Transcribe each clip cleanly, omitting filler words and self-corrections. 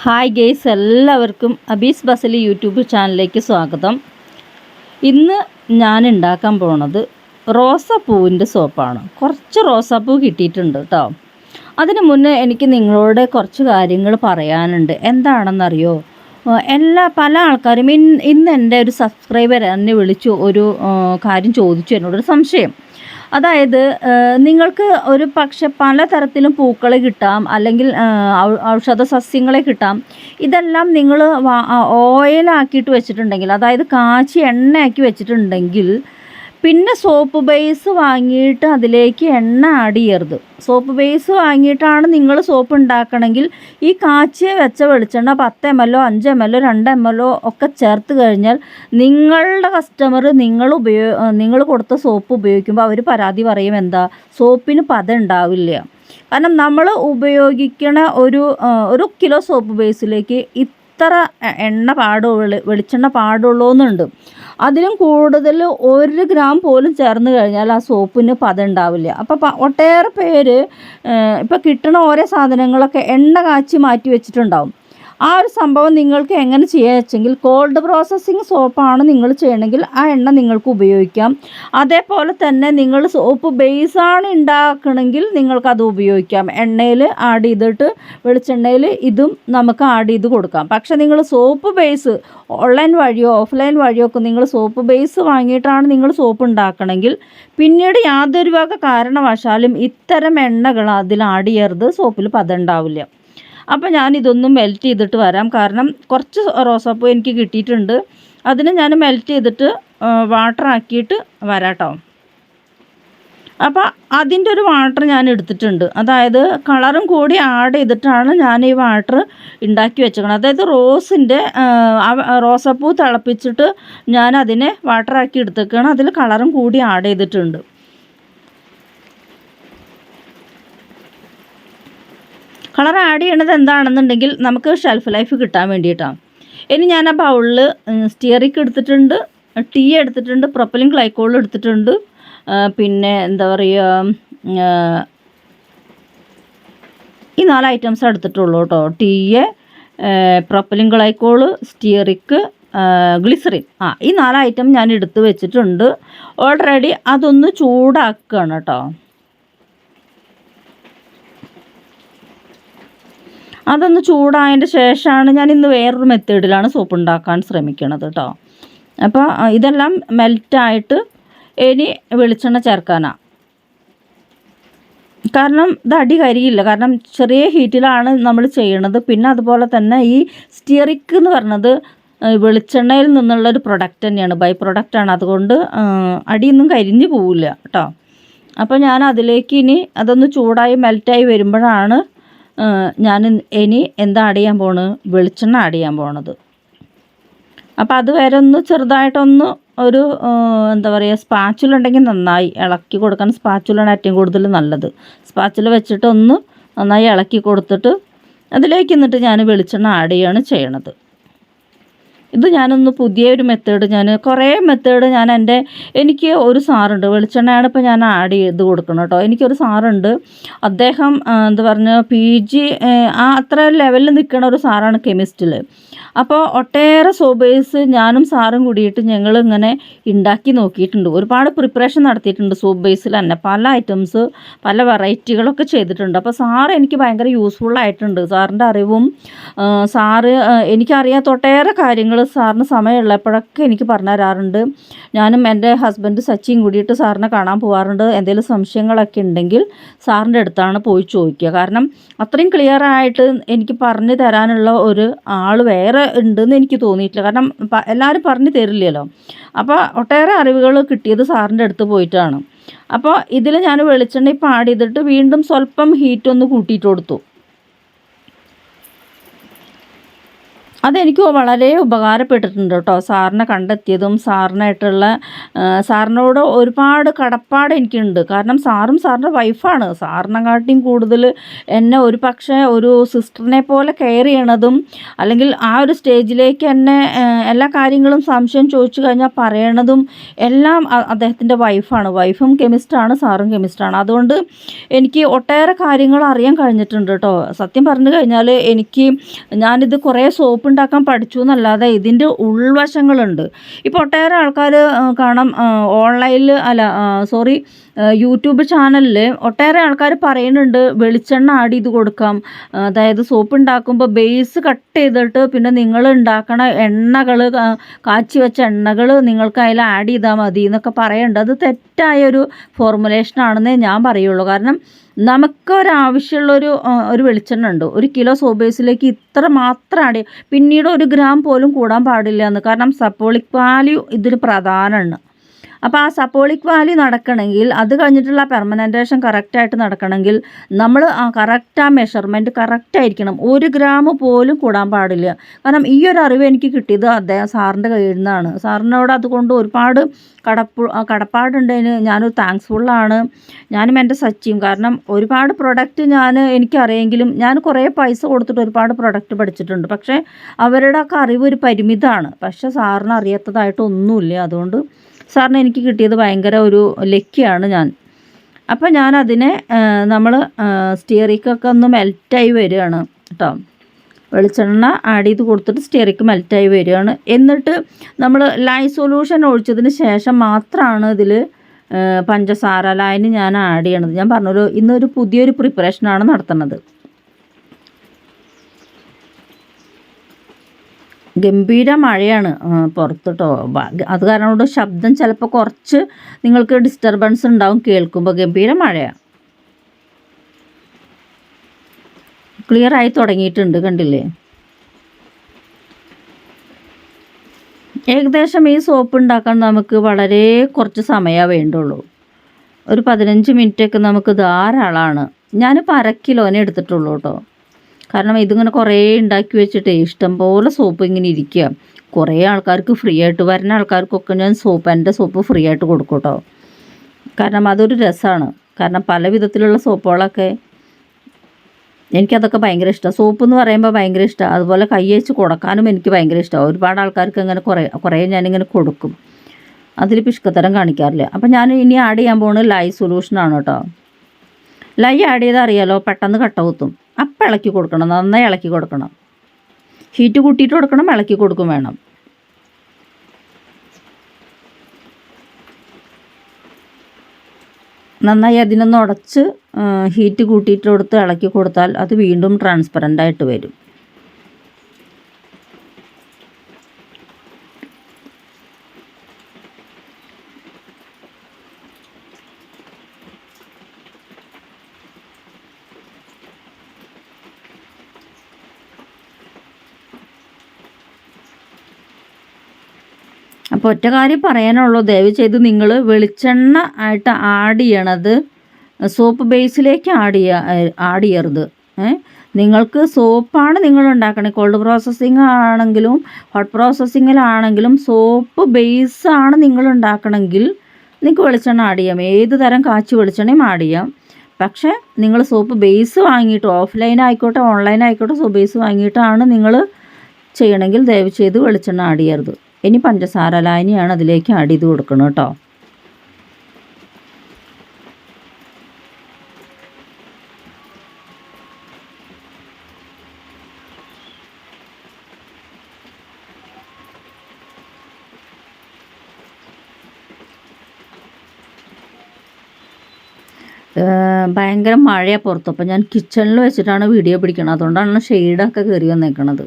Hi guys, എല്ലാവർക്കും അബീസ് ബസലി YouTube ചാനലിലേക്ക് സ്വാഗതം. ഇന്ന് ഞാൻ ഉണ്ടാക്കാൻ പോണത് റോസാപ്പൂവിൻ്റെ സോപ്പാണ്. കുറച്ച് റോസാപ്പൂ കിട്ടിയിട്ടുണ്ട് കേട്ടോ. അതിന് മുന്നേ എനിക്ക് നിങ്ങളോട് കുറച്ച് കാര്യങ്ങൾ പറയാനുണ്ട്. എന്താണെന്നറിയോ, പല ആൾക്കാരും ഇന്ന് എൻ്റെ ഒരു സബ്സ്ക്രൈബർ എന്നെ വിളിച്ചു ഒരു കാര്യം ചോദിച്ചു, എന്നോടൊരു സംശയം. അതായത് നിങ്ങൾക്ക് ഒരു പക്ഷെ പലതരത്തിലും പൂക്കളെ കിട്ടാം, അല്ലെങ്കിൽ ഔഷധ സസ്യങ്ങളെ കിട്ടാം. ഇതെല്ലാം നിങ്ങൾ ഓയിലാക്കിയിട്ട് വെച്ചിട്ടുണ്ടെങ്കിൽ, അതായത് കാച്ചി എണ്ണയാക്കി വെച്ചിട്ടുണ്ടെങ്കിൽ, പിന്നെ സോപ്പ് ബേസ് വാങ്ങിയിട്ട് അതിലേക്ക് എണ്ണ ആഡ് ചെയ്യരുത്. സോപ്പ് ബേസ് വാങ്ങിയിട്ടാണ് നിങ്ങൾ സോപ്പ് ഉണ്ടാക്കണമെങ്കിൽ ഈ കാച്ചി വെച്ച വെളിച്ചെണ്ണ 10 ml 5 ml 2 ml ഒക്കെ ചേർത്ത് കഴിഞ്ഞാൽ നിങ്ങളുടെ കസ്റ്റമർ നിങ്ങൾ കൊടുത്ത സോപ്പ് ഉപയോഗിക്കുമ്പോൾ അവർ പരാതി പറയും, എന്താ സോപ്പിന് പത ഉണ്ടാവില്ല. കാരണം നമ്മൾ ഉപയോഗിക്കണ ഒരു കിലോ സോപ്പ് ബേസിലേക്ക് ഇത്ര എണ്ണ വെളിച്ചെണ്ണ പാടുള്ളൂന്നുണ്ട്. അതിലും കൂടുതൽ 1 ഗ്രാം പോലും ചേർന്ന് കഴിഞ്ഞാൽ ആ സോപ്പിന് പത ഉണ്ടാവില്ല. അപ്പോൾ ഒട്ടേറെ പേര് ഇപ്പോൾ കിട്ടുന്ന ഓരോ സാധനങ്ങളൊക്കെ എണ്ണ കാച്ചി മാറ്റി വെച്ചിട്ടുണ്ടാവും. ആ ഒരു സംഭവം നിങ്ങൾക്ക് എങ്ങനെ ചെയ്യാൻ വെച്ചെങ്കിൽ, കോൾഡ് പ്രോസസ്സിങ് സോപ്പാണ് നിങ്ങൾ ചെയ്യണമെങ്കിൽ ആ എണ്ണ നിങ്ങൾക്ക് ഉപയോഗിക്കാം. അതേപോലെ തന്നെ നിങ്ങൾ സോപ്പ് ബേസാണ് ഉണ്ടാക്കണമെങ്കിൽ നിങ്ങൾക്കത് ഉപയോഗിക്കാം. എണ്ണയിൽ ആഡ് ചെയ്തിട്ട് വെളിച്ചെണ്ണയിൽ ഇതും നമുക്ക് ആഡ് ചെയ്ത് കൊടുക്കാം. പക്ഷേ നിങ്ങൾ സോപ്പ് ബേസ് ഓൺലൈൻ വഴിയോ ഓഫ്ലൈൻ വഴിയോ ഒക്കെ നിങ്ങൾ സോപ്പ് ബേസ് വാങ്ങിയിട്ടാണ് നിങ്ങൾ സോപ്പ് ഉണ്ടാക്കണമെങ്കിൽ പിന്നീട് യാതൊരു വക കാരണവശാലും ഇത്തരം എണ്ണകൾ അതിൽ ആഡ് ചെയ്യരുത്. സോപ്പിൽ പത ഉണ്ടാവില്ല. അപ്പോൾ ഞാനിതൊന്നും മെൽറ്റ് ചെയ്തിട്ട് വരാം. കാരണം കുറച്ച് റോസാപ്പൂ എനിക്ക് കിട്ടിയിട്ടുണ്ട്. അതിന് ഞാൻ മെൽറ്റ് ചെയ്തിട്ട് വാട്ടർ ആക്കിയിട്ട് വരാം കേട്ടോ. അപ്പോൾ അതിൻ്റെ ഒരു വാട്ടർ ഞാൻ എടുത്തിട്ടുണ്ട്. അതായത് കളറും കൂടി ആഡ് ചെയ്തിട്ടാണ് ഞാൻ ഈ വാട്ടർ ഉണ്ടാക്കി വെച്ചേക്കണം. അതായത് റോസാപ്പൂ തിളപ്പിച്ചിട്ട് ഞാൻ അതിനെ വാട്ടറാക്കി എടുത്തേക്കാണ്. അതിൽ കളറും കൂടി ആഡ് ചെയ്തിട്ടുണ്ട്. കളർ ആഡ് ചെയ്യണത് എന്താണെന്നുണ്ടെങ്കിൽ നമുക്ക് ഷെൽഫ് ലൈഫ് കിട്ടാൻ വേണ്ടിയിട്ടാണ്. ഇനി ഞാൻ ആ ബൗളിൽ സ്റ്റിയറിക് എടുത്തിട്ടുണ്ട്, ടീ എടുത്തിട്ടുണ്ട്, പ്രൊപ്പലിൻ ഗ്ലൈക്കോൾ എടുത്തിട്ടുണ്ട്, പിന്നെ എന്താ പറയുക, ഈ 4 ഐറ്റംസ് എടുത്തിട്ടുള്ളൂ കേട്ടോ. Tea, propylene glycol, stearic, glycerin. ഈ 4 ഐറ്റം ഞാൻ എടുത്ത് വെച്ചിട്ടുണ്ട്. ഓൾറെഡി അതൊന്ന് ചൂടാക്കുകയാണ് കേട്ടോ. അതൊന്ന് ചൂടായതിൻ്റെ ശേഷമാണ് ഞാൻ ഇന്ന് വേറൊരു മെത്തേഡിലാണ് സോപ്പ് ഉണ്ടാക്കാൻ ശ്രമിക്കണത് കേട്ടോ. അപ്പോൾ ഇതെല്ലാം മെൽറ്റായിട്ട് ഇനി വെളിച്ചെണ്ണ ചേർക്കാനാണ്. കാരണം ഇത് അടി കരിയില്ല, കാരണം ചെറിയ ഹീറ്റിലാണ് നമ്മൾ ചെയ്യണത്. പിന്നെ അതുപോലെ തന്നെ ഈ സ്റ്റിയറിക് എന്ന് പറഞ്ഞത് വെളിച്ചെണ്ണയിൽ നിന്നുള്ളൊരു പ്രൊഡക്റ്റ് തന്നെയാണ്, ബൈ പ്രൊഡക്റ്റാണ്. അതുകൊണ്ട് അടിയൊന്നും കരിഞ്ഞു പോവില്ല കേട്ടോ. അപ്പോൾ ഞാൻ അതിലേക്ക് ഇനി അതൊന്ന് ചൂടായി മെൽറ്റായി വരുമ്പോഴാണ് ഞാൻ ഇനി എന്താ ആഡ് ചെയ്യാൻ പോണത്, വെളിച്ചെണ്ണ ആഡ് ചെയ്യാൻ പോണത്. അപ്പോൾ അതുവരെ ഒന്ന് ചെറുതായിട്ടൊന്ന് ഒരു എന്താ പറയുക, സ്പാച്ചുല ഉണ്ടെങ്കിൽ നന്നായി ഇളക്കി കൊടുക്കാൻ. സ്പാച്ചുലാണ് ഏറ്റവും കൂടുതൽ നല്ലത്. സ്പാച്ചുല വെച്ചിട്ട് ഒന്ന് നന്നായി ഇളക്കി കൊടുത്തിട്ട് അതിലേക്ക് എന്നിട്ട് ഞാൻ വെളിച്ചെണ്ണ ആഡ് ചെയ്യാണ് ചെയ്യണത്. ഇത് ഞാനൊന്ന് പുതിയൊരു മെത്തേഡ്, കുറേ മെത്തേഡ് എനിക്ക് ഒരു സാറുണ്ട്, വെളിച്ചെണ്ണയാണ് ഇപ്പോൾ ഞാൻ ആഡ് ചെയ്ത് കൊടുക്കണം കേട്ടോ. എനിക്കൊരു സാറുണ്ട്, അദ്ദേഹം എന്താ പറഞ്ഞ PG അത്ര ലെവലിൽ നിൽക്കുന്ന ഒരു സാറാണ് കെമിസ്റ്റിൽ. അപ്പോൾ ഒട്ടേറെ സോപ്പ് ഞാനും സാറും കൂടിയിട്ട് ഞങ്ങളിങ്ങനെ ഉണ്ടാക്കി നോക്കിയിട്ടുണ്ട്. ഒരുപാട് പ്രിപ്പറേഷൻ നടത്തിയിട്ടുണ്ട് സോപ്പ് ബേസിൽ തന്നെ. പല ഐറ്റംസ്, പല വെറൈറ്റികളൊക്കെ ചെയ്തിട്ടുണ്ട്. അപ്പോൾ സാറ് എനിക്ക് ഭയങ്കര യൂസ്ഫുള്ളായിട്ടുണ്ട്. സാറിൻ്റെ അറിവും എനിക്കറിയാത്ത ഒട്ടേറെ കാര്യങ്ങൾ സാറിന് സമയമുള്ളപ്പോഴൊക്കെ എനിക്ക് പറഞ്ഞു തരാറുണ്ട്. ഞാനും എൻ്റെ ഹസ്ബൻഡ് സച്ചിയും കൂടിയിട്ട് സാറിനെ കാണാൻ പോകാറുണ്ട്. എന്തെങ്കിലും സംശയങ്ങളൊക്കെ ഉണ്ടെങ്കിൽ സാറിൻ്റെ അടുത്താണ് പോയി ചോദിക്കുക. കാരണം അത്രയും ക്ലിയറായിട്ട് എനിക്ക് പറഞ്ഞു തരാനുള്ള ഒരു ആൾ വേറെ ഉണ്ടെന്ന് എനിക്ക് തോന്നിയിട്ടില്ല. കാരണം എല്ലാവരും പറഞ്ഞു തരില്ലല്ലോ. അപ്പോൾ ഒട്ടേറെ അറിവുകൾ കിട്ടിയത് സാറിൻ്റെ അടുത്ത് പോയിട്ടാണ്. അപ്പോൾ ഇതിൽ ഞാൻ വെളിച്ചെണ്ണ ഇപ്പോൾ ആഡ് ചെയ്തിട്ട് വീണ്ടും സ്വല്പം ഹീറ്റൊന്ന് കൂട്ടിയിട്ട് കൊടുത്തു. അതെനിക്ക് വളരെ ഉപകാരപ്പെട്ടിട്ടുണ്ട് കേട്ടോ. സാറിനെ കണ്ടെത്തിയതും സാറിനോട് ഒരുപാട് കടപ്പാട് എനിക്കുണ്ട്. കാരണം സാറിൻ്റെ വൈഫാണ്. സാറിനെക്കാട്ടിയും കൂടുതൽ എന്നെ ഒരു പക്ഷേ ഒരു സിസ്റ്ററിനെ പോലെ കെയർ ചെയ്യണതും, അല്ലെങ്കിൽ ആ ഒരു സ്റ്റേജിലേക്ക് എന്നെ എല്ലാ കാര്യങ്ങളും സംശയം ചോദിച്ചു കഴിഞ്ഞാൽ പറയണതും എല്ലാം അദ്ദേഹത്തിൻ്റെ വൈഫാണ്. വൈഫും കെമിസ്റ്റാണ്, സാറും കെമിസ്റ്റാണ്. അതുകൊണ്ട് എനിക്ക് ഒട്ടേറെ കാര്യങ്ങൾ അറിയാൻ കഴിഞ്ഞിട്ടുണ്ട് കേട്ടോ. സത്യം പറഞ്ഞു കഴിഞ്ഞാൽ ഞാനിത് കുറേ സോപ്പ് ഉണ്ടാക്കാൻ പഠിച്ചു എന്നല്ലാതെ ഇതിൻ്റെ ഉൾവശങ്ങളുണ്ട്. ഇപ്പോൾ ഒട്ടേറെ ആൾക്കാർ കാണാം, ഓൺലൈനിൽ യൂട്യൂബ് ചാനലിൽ ഒട്ടേറെ ആൾക്കാർ പറയുന്നുണ്ട് വെളിച്ചെണ്ണ ആഡ് ചെയ്ത് കൊടുക്കാം. അതായത് സോപ്പ് ഉണ്ടാക്കുമ്പോൾ ബേസ് കട്ട് ചെയ്തിട്ട് പിന്നെ നിങ്ങൾ ഉണ്ടാക്കണ എണ്ണകൾ, കാച്ചി വെച്ച എണ്ണകൾ നിങ്ങൾക്ക് അതിൽ ആഡ് ചെയ്താൽ മതി എന്നൊക്കെ പറയുന്നുണ്ട്. അത് തെറ്റായൊരു ഫോർമുലേഷനാണെന്നേ ഞാൻ പറയുള്ളൂ. കാരണം നമുക്കൊരാവശ്യമുള്ളൊരു വെളിച്ചെണ്ണ ഉണ്ട്. 1 കിലോ സോപ്പ് ബേസിലേക്ക് ഇത്ര മാത്രം ആഡ് ചെയ്യും. പിന്നീട് 1 ഗ്രാം പോലും കൂടാൻ പാടില്ല എന്ന്. കാരണം സപ്പോളിക് വാല്യൂ ഇതിന് പ്രധാനമാണ്. അപ്പോൾ ആ സപ്പോളിക് വാല്യൂ നടക്കണമെങ്കിൽ, അത് കഴിഞ്ഞിട്ടുള്ള പെർമനൻറ്റേഷൻ കറക്റ്റായിട്ട് നടക്കണമെങ്കിൽ നമ്മൾ ആ മെഷർമെൻറ്റ് കറക്റ്റായിരിക്കണം. 1 ഗ്രാം പോലും കൂടാൻ പാടില്ല. കാരണം ഈ ഒരു അറിവ് എനിക്ക് കിട്ടിയത് സാറിൻ്റെ കയ്യിൽ നിന്നാണ്. സാറിനോട് അതുകൊണ്ട് ഒരുപാട് കടപ്പാടുണ്ടതിന് ഞാനൊരു താങ്ക്സ്ഫുള്ളാണ്. ഞാനും എൻ്റെ സച്ചിയും. കാരണം ഒരുപാട് പ്രൊഡക്റ്റ് എനിക്കറിയെങ്കിലും ഞാൻ കുറേ പൈസ കൊടുത്തിട്ട് ഒരുപാട് പ്രൊഡക്റ്റ് പഠിച്ചിട്ടുണ്ട്. പക്ഷേ അവരുടെ ഒക്കെ അറിവ് ഒരു പരിമിതമാണ്. പക്ഷേ സാറിന് അറിയാത്തതായിട്ടൊന്നുമില്ല. അതുകൊണ്ട് സാറിന് എനിക്ക് കിട്ടിയത് ഭയങ്കര ഒരു ലക്കിയാണ് ഞാൻ. അപ്പോൾ ഞാനതിനെ നമ്മൾ സ്റ്റിയറിക്കൊക്കെ ഒന്ന് മെൽറ്റായി വരികയാണ് കേട്ടോ. വെളിച്ചെണ്ണ ആഡ് ചെയ്ത് കൊടുത്തിട്ട് സ്റ്റിയറിക്ക് മെൽറ്റായി വരികയാണ്. എന്നിട്ട് നമ്മൾ ലൈം സൊല്യൂഷൻ ഒഴിച്ചതിന് ശേഷം മാത്രമാണ് ഇതിൽ പഞ്ചസാര ലായനി ഞാൻ ആഡ് ചെയ്യണത്. ഞാൻ പറഞ്ഞൊരു ഇന്നൊരു പുതിയൊരു പ്രിപ്പറേഷനാണ് നടത്തുന്നത്. ഗംഭീര മഴയാണ് പുറത്ത് കേട്ടോ. അത് കാരണം കൊണ്ട് ശബ്ദം ചിലപ്പോൾ കുറച്ച് നിങ്ങൾക്ക് ഡിസ്റ്റർബൻസ് ഉണ്ടാവും കേൾക്കുമ്പോൾ. ഗംഭീര മഴയാണ്. ക്ലിയർ ആയി തുടങ്ങിയിട്ടുണ്ട്, കണ്ടില്ലേ? ഏകദേശം ഈ സോപ്പ് ഉണ്ടാക്കാൻ നമുക്ക് വളരെ കുറച്ച് സമയമേ വേണ്ടുള്ളൂ. ഒരു 15 മിനിറ്റൊക്കെ നമുക്ക് ധാരാളമാണ്. ഞാനിപ്പോൾ 1/2 കിലോനെ എടുത്തിട്ടുള്ളൂ കേട്ടോ. കാരണം ഇതിങ്ങനെ കുറേ ഉണ്ടാക്കി വെച്ചിട്ട് ഇഷ്ടം പോലെ സോപ്പ് ഇങ്ങനെ ഇരിക്കുക. കുറേ ആൾക്കാർക്ക് ഫ്രീ ആയിട്ട് വരുന്ന ആൾക്കാർക്കൊക്കെ ഞാൻ എൻ്റെ സോപ്പ് ഫ്രീ ആയിട്ട് കൊടുക്കും കേട്ടോ. കാരണം അതൊരു രസമാണ്. കാരണം പല വിധത്തിലുള്ള സോപ്പുകളൊക്കെ എനിക്കതൊക്കെ ഭയങ്കര ഇഷ്ടമാണ്. സോപ്പ് എന്ന് പറയുമ്പോൾ ഭയങ്കര ഇഷ്ടമാണ്. അതുപോലെ കൈ വെച്ച് കൊടുക്കാനും എനിക്ക് ഭയങ്കര ഇഷ്ടമാണ്. ഒരുപാട് ആൾക്കാർക്ക് അങ്ങനെ കുറേ ഞാനിങ്ങനെ കൊടുക്കും. അതിൽ പിഷ്കത്തരം കാണിക്കാറില്ല. അപ്പം ഞാൻ ഇനി ആഡ് ചെയ്യാൻ പോകുന്നത് ലൈ സൊല്യൂഷനാണ് കേട്ടോ. ലൈ ആഡ് ചെയ്താൽ അറിയാലോ, പെട്ടെന്ന് കട്ട കുത്തും. അപ്പം ഇളക്കി കൊടുക്കണം, നന്നായി ഇളക്കി കൊടുക്കണം. ഹീറ്റ് കൂട്ടിയിട്ട് കൊടുക്കണം, ഇളക്കി കൊടുക്കും വേണം. നന്നായി അതിനൊന്ന് ഉടച്ച് ഹീറ്റ് കൂട്ടിയിട്ട് കൊടുത്ത് ഇളക്കി കൊടുത്താൽ അത് വീണ്ടും ട്രാൻസ്പെറൻ്റായിട്ട് വരും. അപ്പോൾ ഒറ്റ കാര്യം പറയാനുള്ളൂ, ദയവ് ചെയ്ത് നിങ്ങൾ വെളിച്ചെണ്ണ ആയിട്ട് ആഡ് ചെയ്യണത് സോപ്പ് ബേസിലേക്ക് ആഡ് ചെയ്യരുത്. നിങ്ങൾക്ക് സോപ്പാണ് നിങ്ങൾ ഉണ്ടാക്കണത്. കോൾഡ് പ്രോസസ്സിങ് ആണെങ്കിലും ഹോട്ട് പ്രോസസ്സിങ്ങിലാണെങ്കിലും സോപ്പ് ബേസാണ് നിങ്ങൾ ഉണ്ടാക്കണമെങ്കിൽ നിങ്ങൾക്ക് വെളിച്ചെണ്ണ ആഡ് ചെയ്യാം. ഏത് തരം കാച്ചി വെളിച്ചെണ്ണയും ആഡ് ചെയ്യാം. പക്ഷേ നിങ്ങൾ സോപ്പ് ബേസ് വാങ്ങിയിട്ട്, ഓഫ്ലൈൻ ആയിക്കോട്ടെ ഓൺലൈൻ ആയിക്കോട്ടെ, സോപ്പ് ബേസ് വാങ്ങിയിട്ടാണ് നിങ്ങൾ ചെയ്യണമെങ്കിൽ ദയവ് ചെയ്ത് വെളിച്ചെണ്ണ ആഡ് ചെയ്യരുത്. ഇനി പഞ്ചസാര ലായനിയാണ് അതിലേക്ക് ആഡ് ചെയ്ത് കൊടുക്കണം കേട്ടോ. ഭയങ്കര മഴയാണ് പുറത്ത്. അപ്പോൾ ഞാൻ കിച്ചണിൽ വെച്ചിട്ടാണ് വീഡിയോ പിടിക്കുന്നത്. അതുകൊണ്ടാണ് ഷെയ്ഡൊക്കെ കയറി വന്നേക്കണത്.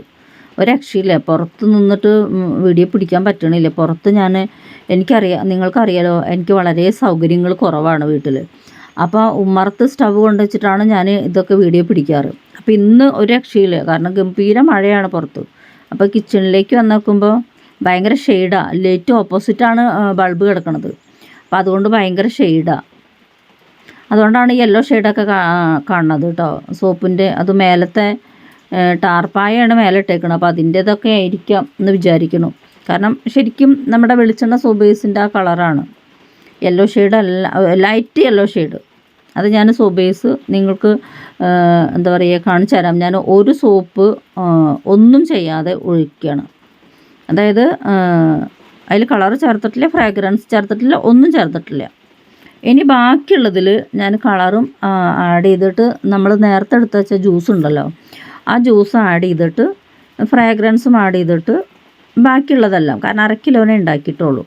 ഒരു രക്ഷയില്ല, പുറത്ത് നിന്നിട്ട് വീഡിയോ പിടിക്കാൻ പറ്റണില്ല. പുറത്ത് നിങ്ങൾക്കറിയാലോ, എനിക്ക് വളരെ സൗകര്യങ്ങൾ കുറവാണ് വീട്ടിൽ. അപ്പോൾ ഉമ്മറത്ത് സ്റ്റവ് കൊണ്ടുവച്ചിട്ടാണ് ഞാൻ ഇതൊക്കെ വീഡിയോ പിടിക്കാറ്. അപ്പോൾ ഇന്ന് ഒരു രക്ഷയില്ല, കാരണം ഗംഭീര മഴയാണ് പുറത്ത്. അപ്പോൾ കിച്ചണിലേക്ക് വന്ന് നോക്കുമ്പോൾ ഭയങ്കര ഷെയ്ഡാണ്. ലൈറ്റ് ഓപ്പോസിറ്റാണ് ബൾബ് കിടക്കുന്നത്. അപ്പോൾ അതുകൊണ്ട് ഭയങ്കര ഷെയ്ഡാണ്. അതുകൊണ്ടാണ് യെല്ലോ ഷെയ്ഡൊക്കെ കാണുന്നത് കേട്ടോ. സോപ്പിൻ്റെ അത് മേലത്തെ ടാർപ്പായാണ് മേലെ ഇട്ടേക്കണം. അപ്പോൾ അതിൻ്റേതൊക്കെ ആയിരിക്കാം എന്ന് വിചാരിക്കണം. കാരണം ശരിക്കും നമ്മുടെ വെളിച്ചെണ്ണ സോപ്പ് ബേസിൻ്റെ ആ കളറാണ്, യെല്ലോ ഷെയ്ഡ് അല്ല, ലൈറ്റ് യെല്ലോ ഷെയ്ഡ്. അത് ഞാൻ സോപ്പ് ബേസ് നിങ്ങൾക്ക് എന്താ പറയുക കാണിച്ചു തരാം. ഞാൻ ഒരു സോപ്പ് ഒന്നും ചെയ്യാതെ ഒഴിക്കുകയാണ്. അതായത് അതിൽ കളർ ചേർത്തിട്ടില്ല, ഫ്രാഗ്രൻസ് ചേർത്തിട്ടില്ല, ഒന്നും ചേർത്തിട്ടില്ല. ഇനി ബാക്കിയുള്ളതിൽ ഞാൻ കളറും ആഡ് ചെയ്തിട്ട് നമ്മൾ നേരത്തെ എടുത്ത് വെച്ച ജ്യൂസ് ഉണ്ടല്ലോ, ആ ജ്യൂസ് ആഡ് ചെയ്തിട്ട് ഫ്രാഗ്രൻസും ആഡ് ചെയ്തിട്ട് ബാക്കിയുള്ളതെല്ലാം, കാരണം 1/2 കിലോനെ ഉണ്ടാക്കിയിട്ടുള്ളൂ.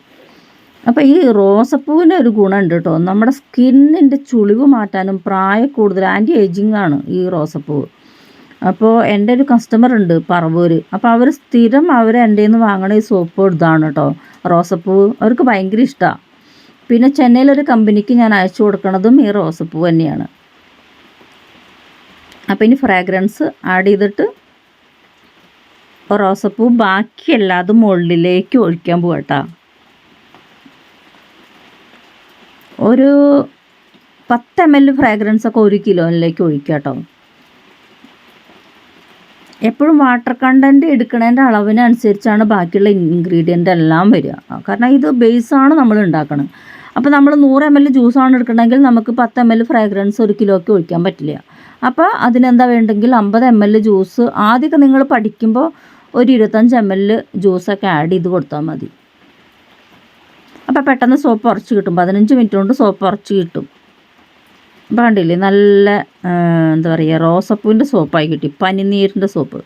അപ്പോൾ ഈ റോസപ്പൂവിന് ഒരു ഗുണമുണ്ട് കേട്ടോ, നമ്മുടെ സ്കിന്നിൻ്റെ ചുളിവ് മാറ്റാനും പ്രായക്കൂടുതൽ ആൻറ്റി ഏജിങ് ആണ് ഈ റോസപ്പൂവ്. അപ്പോൾ എൻ്റെ ഒരു കസ്റ്റമർ ഉണ്ട് പറവൂർ, അപ്പോൾ അവർ സ്ഥിരം എൻ്റെ നിന്ന് വാങ്ങണ ഈ സോപ്പ് ഇതാണ് കേട്ടോ, റോസപ്പൂവ്. അവർക്ക് ഭയങ്കര ഇഷ്ടമാണ്. പിന്നെ ചെന്നൈയിലൊരു കമ്പനിക്ക് ഞാൻ അയച്ചു കൊടുക്കണതും ഈ റോസപ്പൂ തന്നെയാണ്. അപ്പോൾ ഇനി ഫ്രാഗ്രൻസ് ആഡ് ചെയ്തിട്ട് റോസപ്പൂ ബാക്കി എല്ലാതും മുകളിലേക്ക് ഒഴിക്കാൻ പോകട്ടോ. ഒരു 10 ml ഫ്രാഗ്രൻസൊക്കെ 1 കിലോയിലേക്ക് ഒഴിക്കുക കേട്ടോ. എപ്പോഴും വാട്ടർ കണ്ടൻറ്റ് എടുക്കുന്നതിൻ്റെ അളവിനനുസരിച്ചാണ് ബാക്കിയുള്ള ഇൻഗ്രീഡിയൻ്റ് എല്ലാം വരിക. കാരണം ഇത് ബേസാണ് നമ്മൾ ഉണ്ടാക്കണം. അപ്പോൾ നമ്മൾ 100 ml ജ്യൂസാണ് എടുക്കണമെങ്കിൽ നമുക്ക് 10 ml ഫ്രാഗ്രൻസ് 1 കിലോയ്ക്ക് ഒഴിക്കാൻ പറ്റില്ല. അപ്പോൾ അതിനെന്താ വേണ്ടെങ്കിൽ 50 ml ജ്യൂസ് ആദ്യമൊക്കെ നിങ്ങൾ പഠിക്കുമ്പോൾ ഒരു 25 ml ജ്യൂസൊക്കെ ആഡ് ചെയ്ത് കൊടുത്താൽ മതി. അപ്പോൾ പെട്ടെന്ന് സോപ്പ് ഉറച്ച് കിട്ടും. 15 മിനിറ്റ് കൊണ്ട് സോപ്പ് ഉറച്ച് കിട്ടും. അപ്പോൾ കണ്ടില്ലേ, നല്ല എന്താ പറയുക, റോസപ്പൂവിൻ്റെ സോപ്പായി കിട്ടി, പനിനീരിൻ്റെ സോപ്പ്.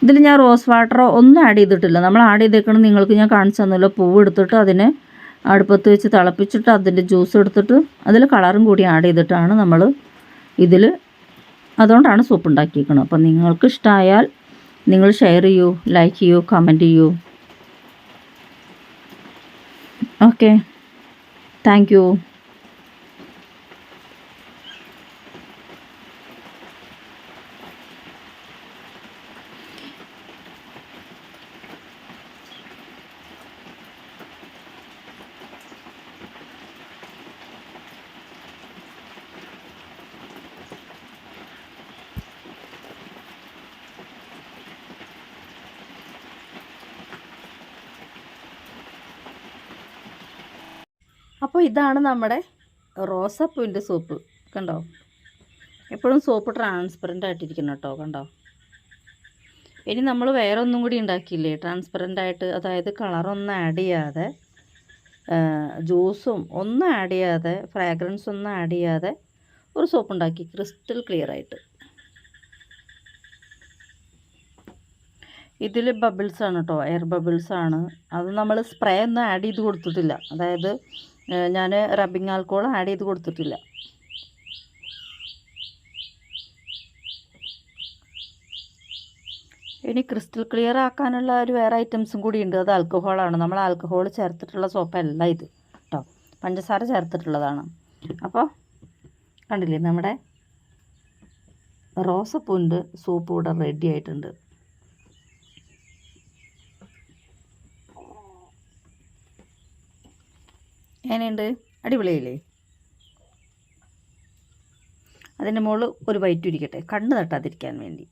ഇതിൽ ഞാൻ റോസ് വാട്ടറോ ഒന്നും ആഡ് ചെയ്തിട്ടില്ല. നമ്മൾ ആഡ് ചെയ്തേക്കണം നിങ്ങൾക്ക് ഞാൻ കാണിച്ചു തന്നല്ലോ. പൂവ് എടുത്തിട്ട് അതിനെ അടുപ്പത്ത് വെച്ച് തിളപ്പിച്ചിട്ട് അതിൻ്റെ ജ്യൂസ് എടുത്തിട്ട് അതിൽ കളറും കൂടി ആഡ് ചെയ്തിട്ടാണ് നമ്മൾ ഇതിൽ, അതുകൊണ്ടാണ് സോപ്പ് ഉണ്ടാക്കിയിരിക്കുന്നത്. അപ്പോൾ നിങ്ങൾക്ക് ഇഷ്ടമായാൽ നിങ്ങൾ ഷെയർ ചെയ്യൂ, ലൈക്ക് ചെയ്യൂ, കമൻറ്റ് ചെയ്യൂ. Okay, thank you. അപ്പോൾ ഇതാണ് നമ്മുടെ റോസാപ്പൂവിൻ്റെ സോപ്പ്. കണ്ടോ, എപ്പോഴും സോപ്പ് ട്രാൻസ്പെറൻ്റ് ആയിട്ടിരിക്കണം കേട്ടോ. കണ്ടോ, ഇനി നമ്മൾ വേറെ ഒന്നും കൂടി ഉണ്ടാക്കിയില്ലേ ട്രാൻസ്പെറൻ്റ് ആയിട്ട്, അതായത് കളറൊന്നും ആഡ് ചെയ്യാതെ, ജ്യൂസും ഒന്നും ആഡ് ചെയ്യാതെ, ഫ്രാഗ്രൻസ് ഒന്നും ആഡ് ചെയ്യാതെ ഒരു സോപ്പ് ഉണ്ടാക്കി, ക്രിസ്റ്റൽ ക്ലിയർ ആയിട്ട്. ഇതിൽ ബബിൾസാണ് കേട്ടോ, എയർ ബബിൾസാണ്. അത് നമ്മൾ സ്പ്രേ ഒന്നും ആഡ് ചെയ്ത് കൊടുത്തിട്ടില്ല, അതായത് ഞാൻ റബ്ബിങ് ആൽക്കോൾ ആഡ് ചെയ്ത് കൊടുത്തിട്ടില്ല. ഇനി ക്രിസ്റ്റൽ ക്ലിയർ ആക്കാനുള്ള ഒരു വേറെ ഐറ്റംസും കൂടി ഉണ്ട്. അത് ആൽക്കഹോളാണ്. നമ്മൾ ആൽക്കഹോൾ ചേർത്തിട്ടുള്ള സോപ്പല്ല ഇത് കേട്ടോ, പഞ്ചസാര ചേർത്തിട്ടുള്ളതാണ്. അപ്പോൾ കണ്ടില്ലേ, നമ്മുടെ റോസപ്പൂവിൻ്റെ സോപ്പ് ഇവിടെ റെഡി ആയിട്ടുണ്ട്. എങ്ങനെയുണ്ട്, അടിപൊളിയല്ലേ? അതിൻ്റെ മുകളിൽ ഒരു വൈറ്റ് ഇരിക്കട്ടെ, കണ്ണ് തട്ടാതിരിക്കാൻ വേണ്ടി.